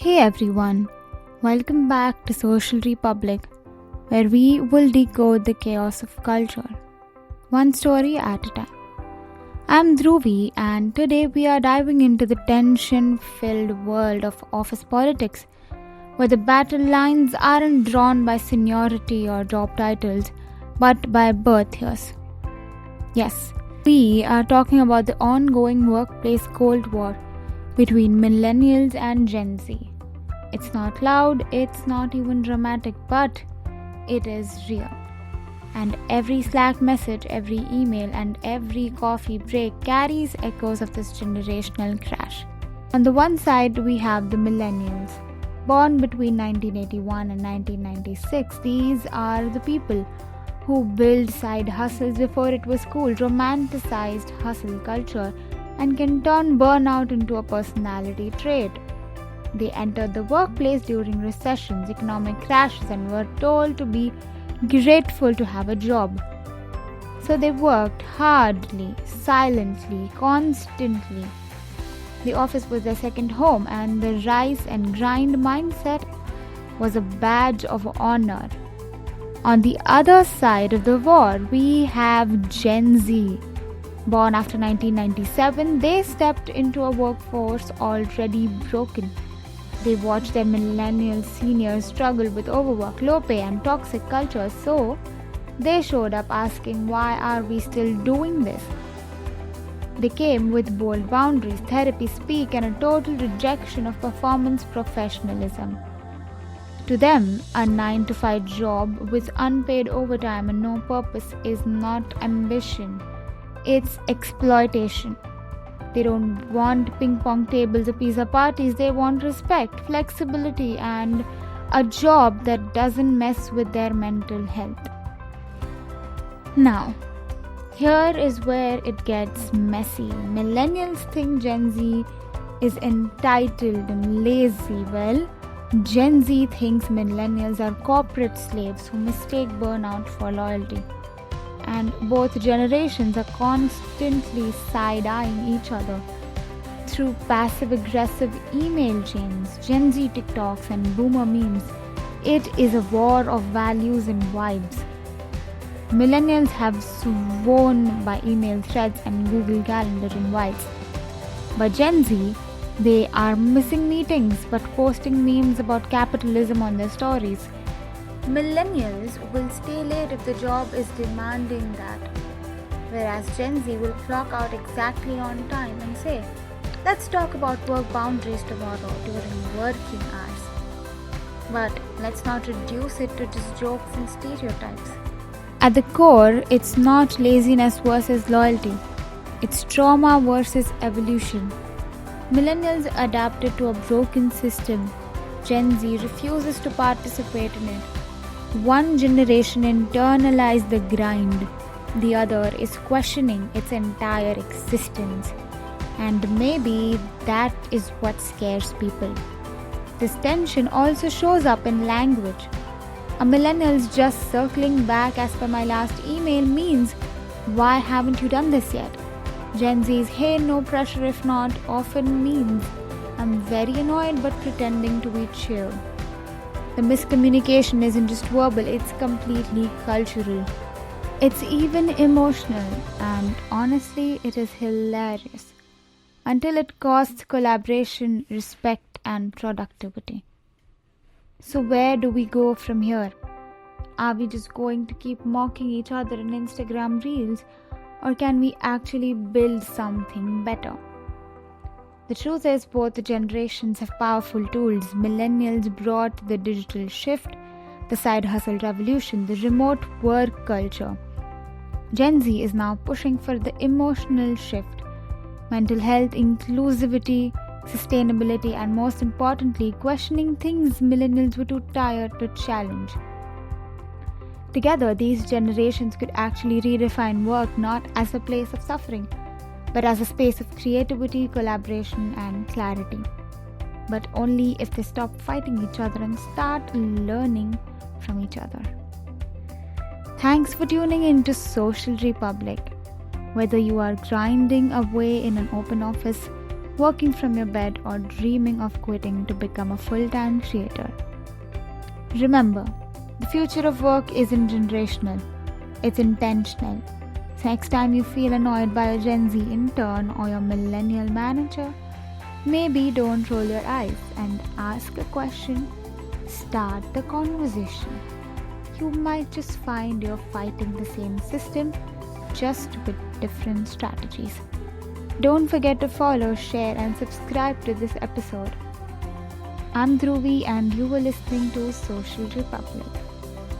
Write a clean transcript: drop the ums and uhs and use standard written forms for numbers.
Hey everyone, welcome back to Social Republic, where we will decode the chaos of culture, one story at a time. I'm Dhruvi, and today we are diving into the tension-filled world of office politics, where the battle lines aren't drawn by seniority or job titles, but by birth years. Yes, we are talking about the ongoing workplace Cold War between millennials and Gen Z. It's not loud, it's not even dramatic, but it is real. And every Slack message, every email, and every coffee break carries echoes of this generational crash. On the one side, we have the millennials. Born between 1981 and 1996, these are the people who built side hustles before it was cool, romanticized hustle culture, and can turn burnout into a personality trait. They entered the workplace during recessions, economic crashes, and were told to be grateful to have a job. So they worked hardly, silently, constantly. The office was their second home, and the rise and grind mindset was a badge of honor. On the other side of the war, we have Gen Z. Born after 1997, they stepped into a workforce already broken. They watched their millennial seniors struggle with overwork, low pay, and toxic culture, so they showed up asking, why are we still doing this? They came with bold boundaries, therapy speak, and a total rejection of performance professionalism. To them, a 9-to-5 job with unpaid overtime and no purpose is not ambition. It's exploitation. They don't want ping pong tables or pizza parties. They want respect, flexibility, and a job that doesn't mess with their mental health. Now, here is where it gets messy. Millennials think Gen Z is entitled and lazy. Well, Gen Z thinks millennials are corporate slaves who mistake burnout for loyalty. And both generations are constantly side-eyeing each other through passive-aggressive email chains, Gen Z TikToks, and boomer memes. It is a war of values and vibes. Millennials have sworn by email threads and Google Calendar invites. But Gen Z, they are missing meetings but posting memes about capitalism on their stories. Millennials will stay late if the job is demanding that, whereas Gen Z will clock out exactly on time and say, let's talk about work boundaries tomorrow during working hours. But let's not reduce it to just jokes and stereotypes. At the core, it's not laziness versus loyalty. It's trauma versus evolution. Millennials adapted to a broken system. Gen Z refuses to participate in it. One generation internalized the grind, the other is questioning its entire existence. And maybe that is what scares people. This tension also shows up in language. A millennial's just circling back as per my last email means, why haven't you done this yet? Gen Z's hey, no pressure if not often means, I'm very annoyed but pretending to be chill. The miscommunication isn't just verbal, it's completely cultural. It's even emotional, and honestly, it is hilarious. Until it costs collaboration, respect, and productivity. So where do we go from here? Are we just going to keep mocking each other in Instagram reels, or can we actually build something better? The truth is, both generations have powerful tools. Millennials brought the digital shift, the side hustle revolution, the remote work culture. Gen Z is now pushing for the emotional shift, mental health, inclusivity, sustainability, and most importantly, questioning things millennials were too tired to challenge. Together, these generations could actually redefine work not as a place of suffering, but as a space of creativity, collaboration, and clarity. But only if they stop fighting each other and start learning from each other. Thanks for tuning in to Social Republic. Whether you are grinding away in an open office, working from your bed, or dreaming of quitting to become a full-time creator. Remember, the future of work isn't generational, it's intentional. So next time you feel annoyed by a Gen Z intern or your millennial manager, maybe don't roll your eyes and ask a question. Start the conversation. You might just find you're fighting the same system, just with different strategies. Don't forget to follow, share, and subscribe to this episode. I'm Dhruvi, and you were listening to Social Republic.